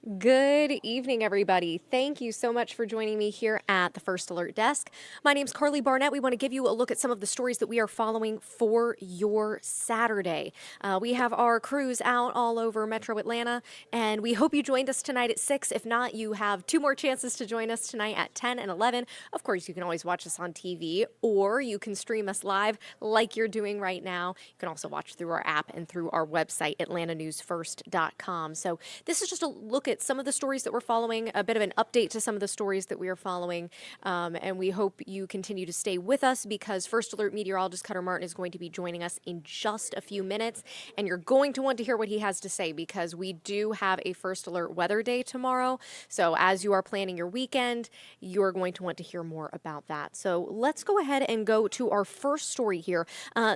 Good evening, everybody. Thank you so much for joining me here at the First Alert Desk. My name's Karli Barnett. We want to give you a look at some of the stories that we are following for your Saturday. We have our crews out all over Metro Atlanta, and we hope you joined us tonight at 6. If not, you have two more chances to join us tonight at 10 and 11. Of course, you can always watch us on TV, or you can stream us live like you're doing right now. You can also watch through our app and through our website, atlantanewsfirst.com. So this is just a look at some of the stories that we're following, a bit of an update to some of the stories that we are following, and we hope you continue to stay with us because First Alert meteorologist Cutter Martin is going to be joining us in just a few minutes, and you're going to want to hear what he has to say because we do have a First Alert weather day tomorrow. So as you are planning your weekend, you're going to want to hear more about that. So let's go ahead and go to our first story here.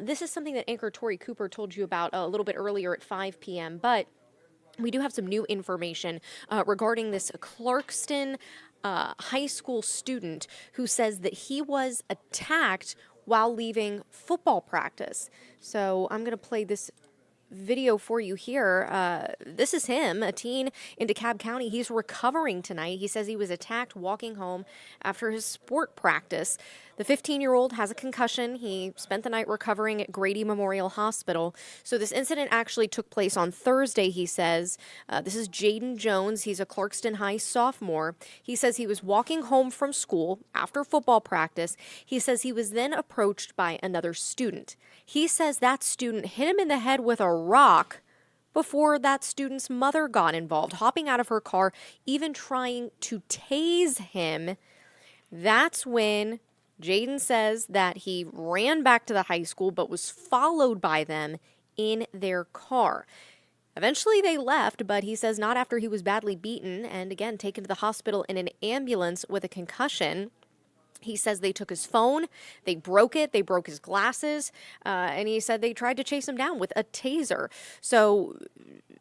This is something that anchor Tori Cooper told you about a little bit earlier at 5 p.m., but we do have some new information regarding this Clarkston high school student who says that he was attacked while leaving football practice. So I'm going to play this video for you here. This is him, a teen in DeKalb County. He's recovering tonight. He says he was attacked walking home after his sport practice. The 15-year-old has a concussion. He spent the night recovering at Grady Memorial Hospital. So this incident actually took place on Thursday, he says. This is Jaden Jones. He's a Clarkston High sophomore. He says he was walking home from school after football practice. He says he was then approached by another student. He says that student hit him in the head with a rock before that student's mother got involved, hopping out of her car, even trying to tase him. That's when Jaden says that he ran back to the high school but was followed by them in their car. Eventually they left, but he says not after he was badly beaten and again taken to the hospital in an ambulance with a concussion. He says they took his phone, they broke his glasses, and he said they tried to chase him down with a taser. So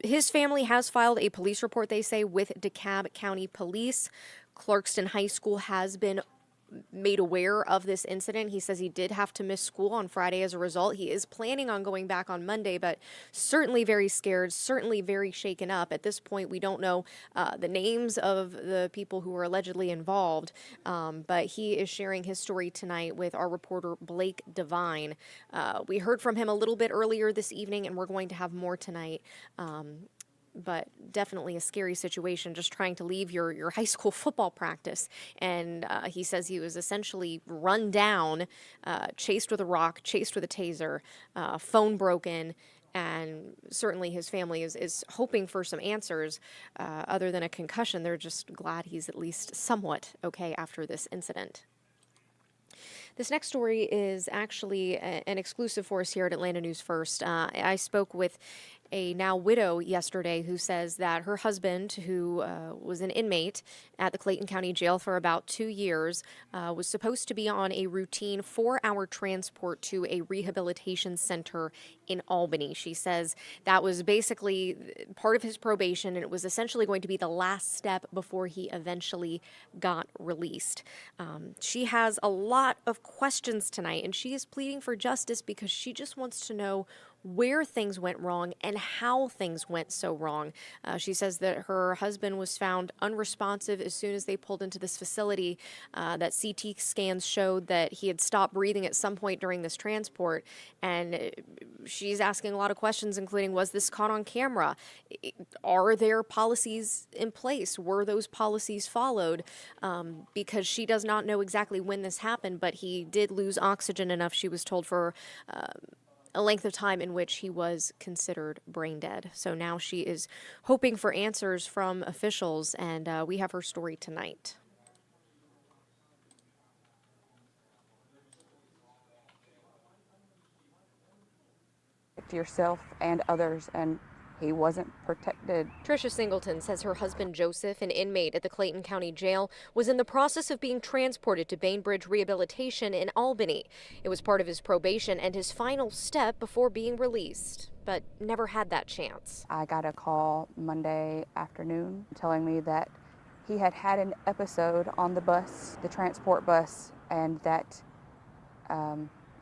his family has filed a police report, they say, with DeKalb County Police. Clarkston High School has been made aware of this incident. He says he did have to miss school on Friday as a result. He is planning on going back on Monday, but certainly very scared, certainly very shaken up. At this point, we don't know the names of the people who were allegedly involved, but he is sharing his story tonight with our reporter Blake Devine. We heard from him a little bit earlier this evening, and we're going to have more tonight. But definitely a scary situation, just trying to leave your high school football practice. And he says he was essentially run down, chased with a rock, chased with a taser, phone broken, and certainly his family is hoping for some answers. Other than a concussion, they're just glad he's at least somewhat okay after this incident. This next story is actually an exclusive for us here at Atlanta News First. I spoke with a now widow yesterday who says that her husband, who was an inmate at the Clayton County Jail for about 2 years, was supposed to be on a routine 4-hour transport to a rehabilitation center in Albany. She says that was basically part of his probation, and it was essentially going to be the last step before he eventually got released. She has a lot of questions tonight, and she is pleading for justice because she just wants to know where things went wrong and how things went so wrong. She says that her husband was found unresponsive as soon as they pulled into this facility, that CT scans showed that he had stopped breathing at some point during this transport. And she's asking a lot of questions, including, was this caught on camera? Are there policies in place? Were those policies followed? Because she does not know exactly when this happened, but he did lose oxygen enough, she was told, for a length of time in which he was considered brain dead. So now she is hoping for answers from officials, and we have her story tonight. Yourself and others, and he wasn't protected. Tricia Singleton says her husband Joseph, an inmate at the Clayton County Jail, was in the process of being transported to Bainbridge Rehabilitation in Albany. It was part of his probation and his final step before being released, but never had that chance. I got a call Monday afternoon telling me that he had had an episode on the bus, the transport bus, and that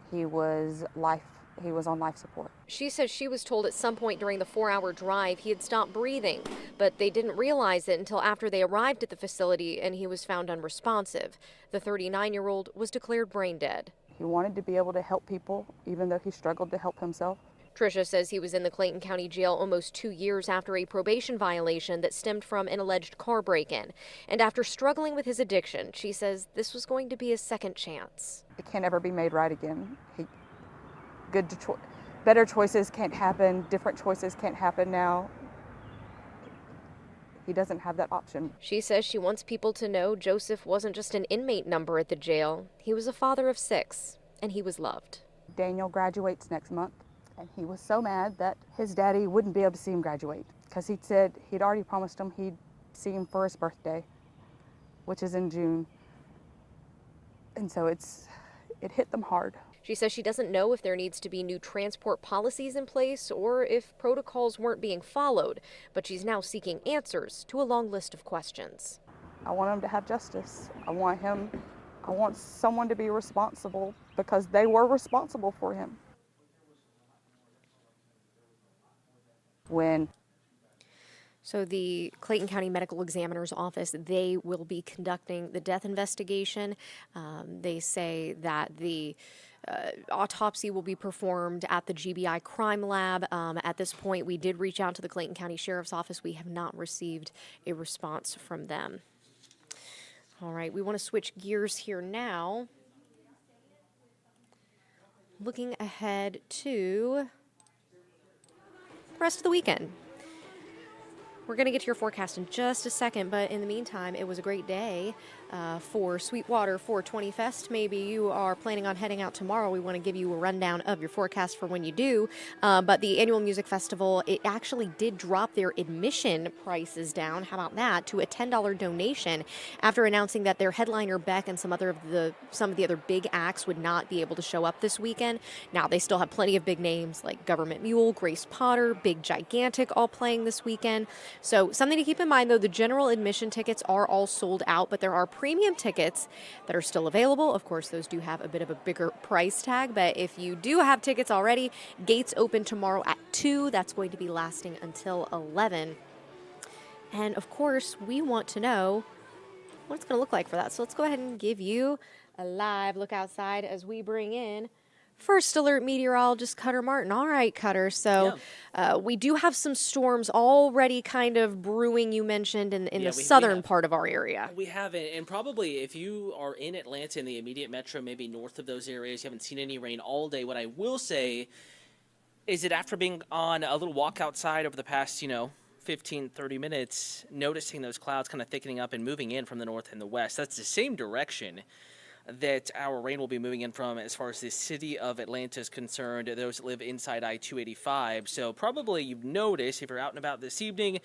he was life he was on life support. She says she was told at some point during the 4-hour drive he had stopped breathing, but they didn't realize it until after they arrived at the facility and he was found unresponsive. The 39-year-old was declared brain dead. He wanted to be able to help people, even though he struggled to help himself. Tricia says he was in the Clayton County Jail almost 2 years after a probation violation that stemmed from an alleged car break-in. And after struggling with his addiction, she says this was going to be his second chance. It can't ever be made right again. Better choices can't happen. Different choices can't happen now. He doesn't have that option. She says she wants people to know Joseph wasn't just an inmate number at the jail. He was a father of 6, and he was loved. Daniel graduates next month. And he was so mad that his daddy wouldn't be able to see him graduate because he'd said he'd already promised him he'd see him for his birthday, which is in June. And so it hit them hard. She says she doesn't know if there needs to be new transport policies in place or if protocols weren't being followed, but she's now seeking answers to a long list of questions. I want him to have justice. I want someone to be responsible because they were responsible for him. So the Clayton County Medical Examiner's Office, they will be conducting the death investigation. They say that the autopsy will be performed at the GBI Crime Lab. At this point, we did reach out to the Clayton County Sheriff's Office. We have not received a response from them. All right, we want to switch gears here now. Looking ahead to the rest of the weekend. We're going to get to your forecast in just a second, but in the meantime, it was a great day for Sweetwater 420 Fest. Maybe you are planning on heading out tomorrow. We want to give you a rundown of your forecast for when you do. But the annual music festival, it actually did drop their admission prices down. How about that? To a $10 donation after announcing that their headliner Beck and some of the other big acts would not be able to show up this weekend. Now they still have plenty of big names like Government Mule, Grace Potter, Big Gigantic all playing this weekend. So something to keep in mind, though, the general admission tickets are all sold out, but there are premium tickets that are still available. Of course, those do have a bit of a bigger price tag, but if you do have tickets already, gates open tomorrow at 2. That's going to be lasting until 11. And of course, we want to know what it's going to look like for that. So let's go ahead and give you a live look outside as we bring in First Alert meteorologist Cutter Martin. All right, Cutter. So we do have some storms already kind of brewing, you mentioned, in the southern part of our area. We have it, and probably if you are in Atlanta in the immediate metro, maybe north of those areas, you haven't seen any rain all day. What I will say is that after being on a little walk outside over the past, 15, 30 minutes, noticing those clouds kind of thickening up and moving in from the north and the west. That's the same direction that our rain will be moving in from as far as the city of Atlanta is concerned, those that live inside I-285. So probably you've noticed, if you're out and about this evening,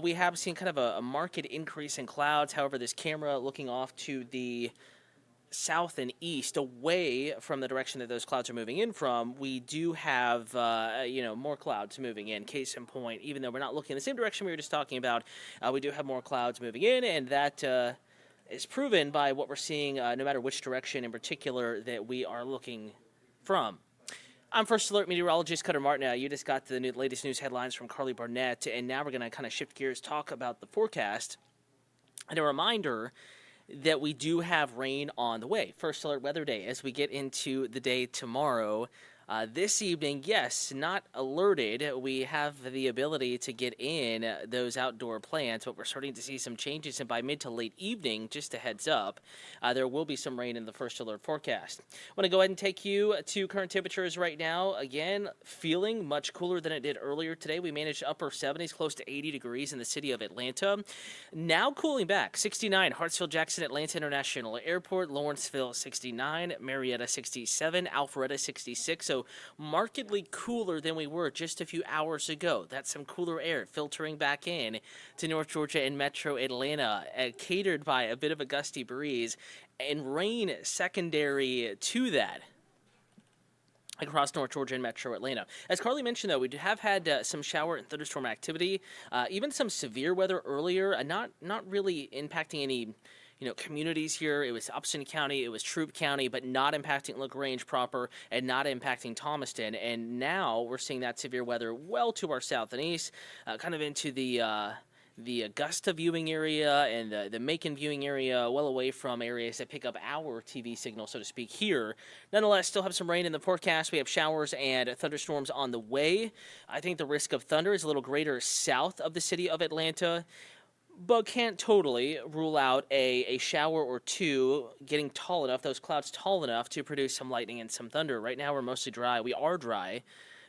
we have seen kind of a marked increase in clouds. However, this camera looking off to the south and east, away from the direction that those clouds are moving in from, we do have, more clouds moving in. Case in point, even though we're not looking in the same direction we were just talking about, we do have more clouds moving in, and that is proven by what we're seeing, no matter which direction in particular that we are looking from. I'm First Alert meteorologist Cutter Martin. You just got the latest news headlines from Karli Barnett, and now we're going to kind of shift gears, talk about the forecast, and a reminder that we do have rain on the way. First Alert weather day as we get into the day tomorrow. This evening, yes, not alerted. We have the ability to get in those outdoor plants, but we're starting to see some changes. And by mid to late evening, just a heads up, there will be some rain in the First Alert forecast. I want to go ahead and take you to current temperatures right now. Again, feeling much cooler than it did earlier today. We managed upper 70s, close to 80 degrees in the city of Atlanta. Now cooling back, 69, Hartsfield-Jackson Atlanta International Airport, Lawrenceville 69, Marietta 67, Alpharetta 66. So markedly cooler than we were just a few hours ago. That's some cooler air filtering back in to North Georgia and Metro Atlanta, catered by a bit of a gusty breeze and rain secondary to that across North Georgia and Metro Atlanta. As Karli mentioned, though, we have had some shower and thunderstorm activity, even some severe weather earlier, not really impacting any communities here. It was Upson County, it was Troup County, but not impacting LaGrange proper and not impacting Thomaston. And now we're seeing that severe weather well to our south and east, kind of into the Augusta viewing area and the Macon viewing area, well away from areas that pick up our TV signal, so to speak, here. Nonetheless, still have some rain in the forecast. We have showers and thunderstorms on the way. I think the risk of thunder is a little greater south of the city of Atlanta, but can't totally rule out a shower or two getting tall enough, those clouds tall enough to produce some lightning and some thunder. Right now, we're mostly dry. We are dry,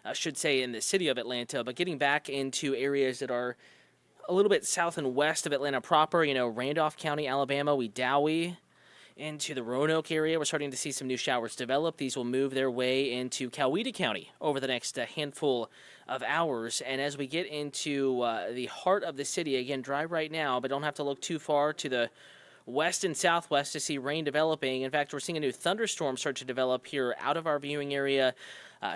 I should say, in the city of Atlanta, but getting back into areas that are a little bit south and west of Atlanta proper, Randolph County, Alabama, Wedowee, into the Roanoke area. We're starting to see some new showers develop. These will move their way into Coweta County over the next handful of hours. And as we get into the heart of the city, again, dry right now, but don't have to look too far to the west and southwest to see rain developing. In fact, we're seeing a new thunderstorm start to develop here out of our viewing area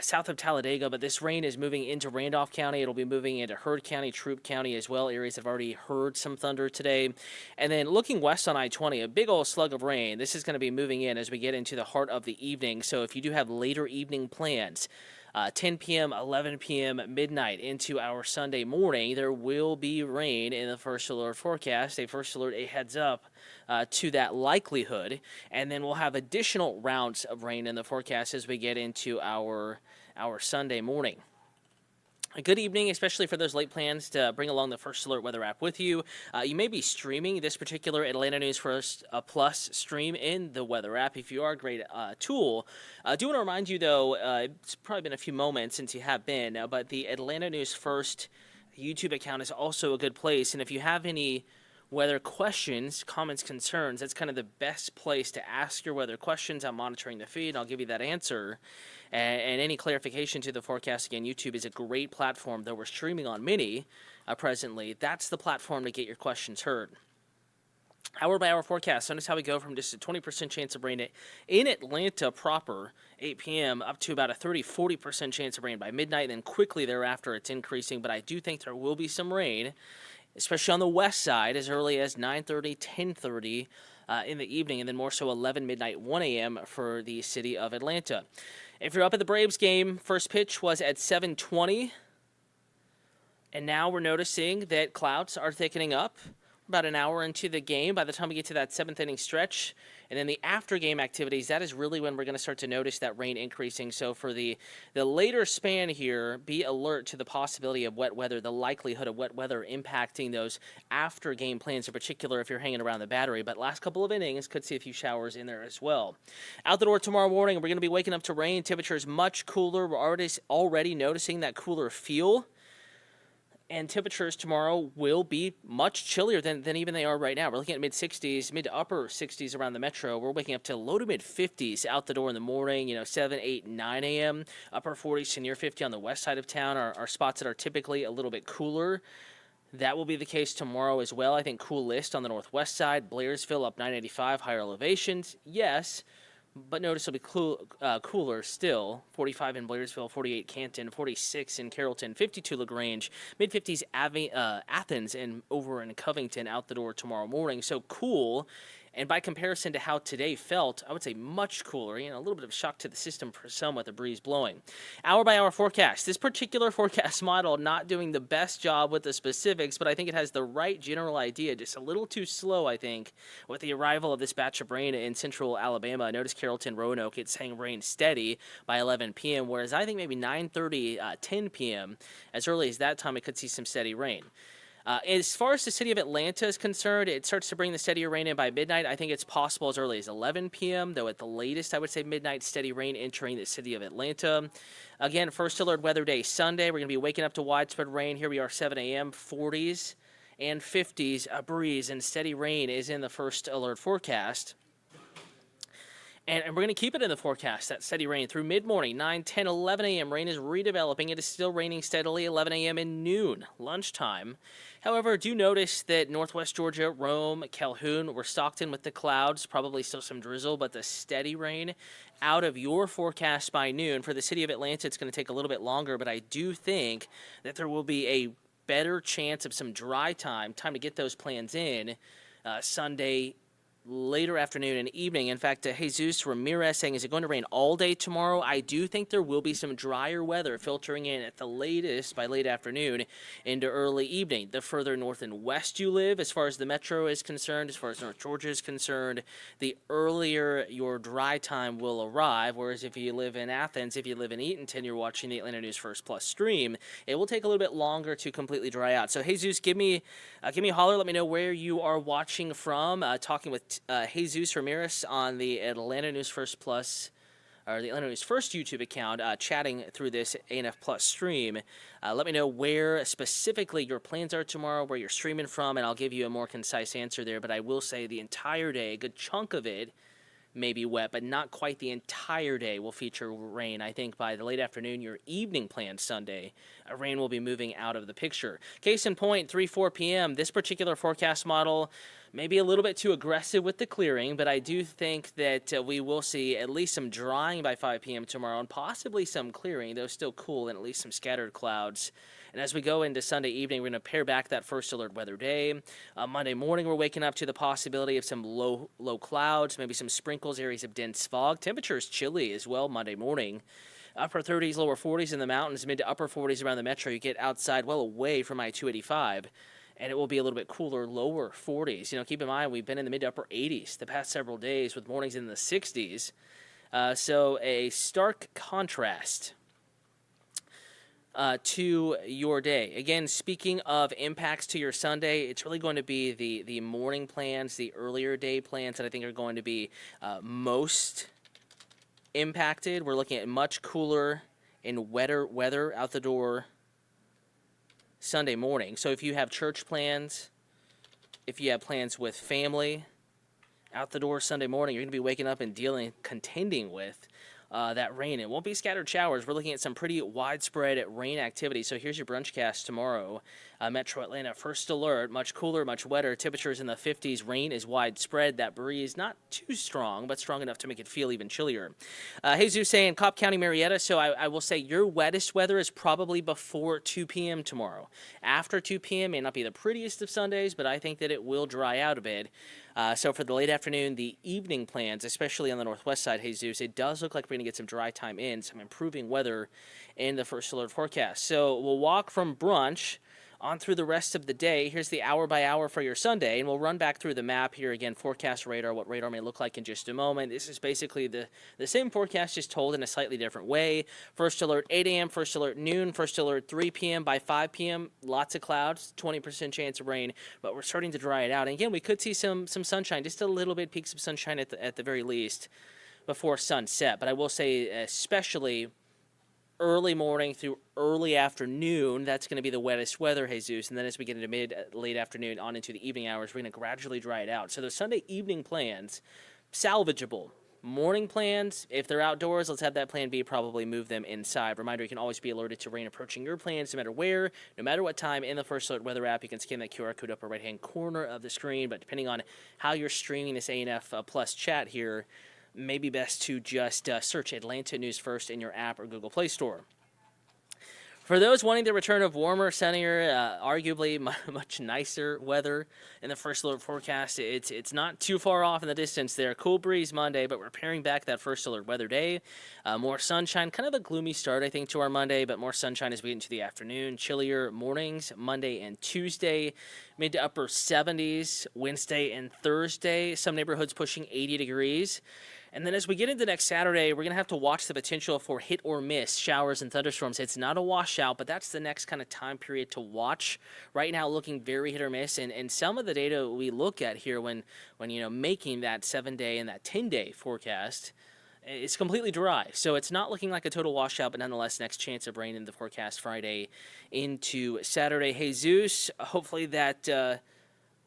south of Talladega, but this rain is moving into Randolph County. It'll be moving into Heard County, Troup County as well, areas that have already heard some thunder today. And then looking west on I-20, a big old slug of rain. This is going to be moving in as we get into the heart of the evening. So if you do have later evening plans, 10 p.m., 11 p.m., midnight into our Sunday morning, there will be rain in the first alert forecast. A first alert, a heads up to that likelihood. And then we'll have additional rounds of rain in the forecast as we get into our Sunday morning. A good evening, especially for those late plans to bring along the First Alert Weather app with you. You may be streaming this particular Atlanta News First Plus stream in the weather app. If you are a great tool, I do want to remind you, though, it's probably been a few moments since you have been, but the Atlanta News First YouTube account is also a good place. And if you have any weather questions, comments, concerns, that's kind of the best place to ask your weather questions. I'm monitoring the feed. I'll give you that answer. And any clarification to the forecast, again, YouTube is a great platform, though we're streaming on Mini presently. That's the platform to get your questions heard. Hour by hour forecast. Notice how we go from just a 20% chance of rain in Atlanta proper, 8 p.m., up to about a 40% chance of rain by midnight. And then quickly thereafter, it's increasing. But I do think there will be some rain, especially on the west side, as early as 9:30, 10:30 in the evening, and then more so 11 midnight, 1 a.m. for the city of Atlanta. If you're up at the Braves game, first pitch was at 7:20, and now we're noticing that clouds are thickening up. About an hour into the game, by the time we get to that seventh inning stretch, and then the after-game activities, that is really when we're going to start to notice that rain increasing. So for the later span here, be alert to the possibility of wet weather, the likelihood of wet weather impacting those after-game plans, in particular if you're hanging around the Battery. But last couple of innings could see a few showers in there as well. Out the door tomorrow morning, we're going to be waking up to rain. Temperature is much cooler. We're already noticing that cooler feel. And temperatures tomorrow will be much chillier than even they are right now. We're looking at mid-60s, mid to upper 60s around the metro. We're waking up to low to mid-50s out the door in the morning, 7, 8, 9 a.m. Upper 40s to near 50 on the west side of town are spots that are typically a little bit cooler. That will be the case tomorrow as well. I think coolest on the northwest side. Blairsville up 985, higher elevations. Yes. But noticeably cooler still. 45 in Blairsville, 48 Canton, 46 in Carrollton, 52 LaGrange, mid-50s Athens, and over in Covington out the door tomorrow morning. So cool. And by comparison to how today felt, I would say much cooler. A little bit of shock to the system for some with the breeze blowing. Hour by hour forecast. This particular forecast model not doing the best job with the specifics, but I think it has the right general idea. Just a little too slow, I think, with the arrival of this batch of rain in central Alabama. Notice Carrollton, Roanoke, it's saying rain steady by 11 p.m., whereas I think maybe 9:30, 10 p.m., as early as that time, it could see some steady rain. As far as the city of Atlanta is concerned, it starts to bring the steadier rain in by midnight. I think it's possible as early as 11 p.m., though at the latest, I would say midnight, steady rain entering the city of Atlanta. Again, first alert weather day Sunday. We're going to be waking up to widespread rain. Here we are, 7 a.m., 40s and 50s, a breeze, and steady rain is in the first alert forecast. And we're going to keep it in the forecast, that steady rain, through mid-morning, 9, 10, 11 a.m. Rain is redeveloping. It is still raining steadily, 11 a.m. and noon, lunchtime. However, do notice that northwest Georgia, Rome, Calhoun, we're stocked in with the clouds, probably still some drizzle, but the steady rain out of your forecast by noon. For the city of Atlanta, it's going to take a little bit longer, but I do think that there will be a better chance of some dry time to get those plans in Sunday later afternoon and evening. In fact, Jesus Ramirez saying, is it going to rain all day tomorrow? I do think there will be some drier weather filtering in at the latest by late afternoon into early evening. The further north and west you live, as far as the metro is concerned, as far as North Georgia is concerned, the earlier your dry time will arrive. Whereas if you live in Athens, if you live in Eatonton, you're watching the Atlanta News First Plus stream, it will take a little bit longer to completely dry out. So Jesus, give me a holler. Let me know where you are watching from. Talking with Jesus Ramirez on the Atlanta News First Plus, or the Atlanta News First YouTube account, chatting through this ANF Plus stream. Let me know where specifically your plans are tomorrow, where you're streaming from, and I'll give you a more concise answer there. But I will say the entire day, a good chunk of it, may be wet, but not quite the entire day will feature rain. I think by the late afternoon, your evening planned Sunday, rain will be moving out of the picture. Case in point, 3-4 p.m., this particular forecast model may be a little bit too aggressive with the clearing, but I do think that we will see at least some drying by 5 p.m. tomorrow and possibly some clearing, though still cool, and at least some scattered clouds. And as we go into Sunday evening, we're going to pare back that first alert weather day. Monday morning, we're waking up to the possibility of some low clouds, maybe some sprinkles, areas of dense fog. Temperatures chilly as well Monday morning. Upper 30s, lower 40s in the mountains, mid to upper 40s around the metro. You get outside well away from I-285, and it will be a little bit cooler, lower 40s. You know, keep in mind, we've been in the mid to upper 80s the past several days with mornings in the 60s. So a stark contrast to your day. Again, speaking of impacts to your Sunday, it's really going to be the morning plans, the earlier day plans that I think are going to be most impacted. We're looking at much cooler and wetter weather out the door Sunday morning. So if you have church plans, if you have plans with family out the door Sunday morning, you're going to be waking up and contending with that rain. It won't be scattered showers. We're looking at some pretty widespread rain activity. So here's your brunchcast tomorrow. Metro Atlanta, first alert, much cooler, much wetter. Temperatures in the 50s. Rain is widespread. That breeze not too strong, but strong enough to make it feel even chillier. Jesus saying Cobb County, Marietta. So I will say your wettest weather is probably before 2 p.m. tomorrow. After 2 p.m. may not be the prettiest of Sundays, but I think that it will dry out a bit. So for the late afternoon, the evening plans, especially on the northwest side, Jesus, it does look like we're going to get some dry time in, some improving weather in the first alert forecast. So we'll walk from brunch on through the rest of the day. Here's the hour by hour for your Sunday, and we'll run back through the map here again, forecast radar, what radar may look like in just a moment. This is basically the same forecast, just told in a slightly different way. First alert 8 a.m., first alert noon, first alert 3 p.m. By 5 p.m., lots of clouds, 20% chance of rain, but we're starting to dry it out. And again, we could see some sunshine, just a little bit, peaks of sunshine at the very least before sunset. But I will say, especially early morning through early afternoon, that's going to be the wettest weather, Jesus. And then as we get into late afternoon on into the evening hours, we're going to gradually dry it out. So those Sunday evening plans, salvageable. Morning plans, if they're outdoors, let's have that plan B, probably move them inside. Reminder, you can always be alerted to rain approaching your plans no matter where, no matter what time. In the First Alert Weather app, you can scan that QR code upper right-hand corner of the screen. But depending on how you're streaming this ANF Plus chat here, maybe best to just search Atlanta News First in your app or Google Play Store. For those wanting the return of warmer, sunnier, arguably much nicer weather in the first alert forecast, it's not too far off in the distance there. Cool breeze Monday, but we're paring back that first alert weather day. More sunshine, kind of a gloomy start, I think, to our Monday, but more sunshine as we get into the afternoon. Chillier mornings, Monday and Tuesday. Mid to upper 70s, Wednesday and Thursday. Some neighborhoods pushing 80 degrees. And then as we get into next Saturday, we're going to have to watch the potential for hit or miss showers and thunderstorms. It's not a washout, but that's the next kind of time period to watch. Right now, looking very hit or miss. And some of the data we look at here when making that 7-day and that 10-day forecast, it's completely dry. So it's not looking like a total washout, but nonetheless, next chance of rain in the forecast Friday into Saturday. Jesus, hopefully that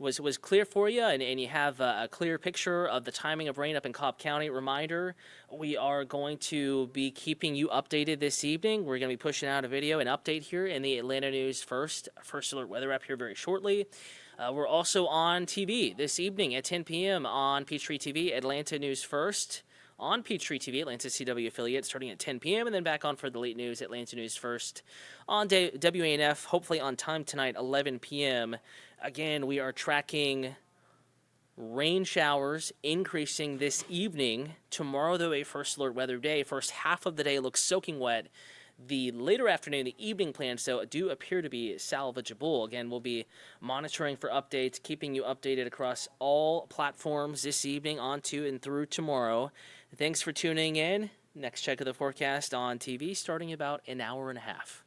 was clear for you, and you have a clear picture of the timing of rain up in Cobb County. Reminder, we are going to be keeping you updated this evening. We're going to be pushing out a video, an update here in the Atlanta News First Alert Weather app here very shortly. We're also on TV this evening at 10 p.m. on Peachtree TV, Atlanta News First. On Peachtree TV, Atlanta CW affiliate, starting at 10 p.m., and then back on for the late news, Atlanta News First, on WANF, hopefully on time tonight, 11 p.m. Again, we are tracking Rain showers increasing this evening. Tomorrow, though, a first alert weather day. First half of the day looks soaking wet. The later afternoon, the evening plans, though, do appear to be salvageable. Again, we'll be monitoring for updates, keeping you updated across all platforms this evening, on to and through tomorrow. Thanks for tuning in. Next check of the forecast on TV starting about an hour and a half.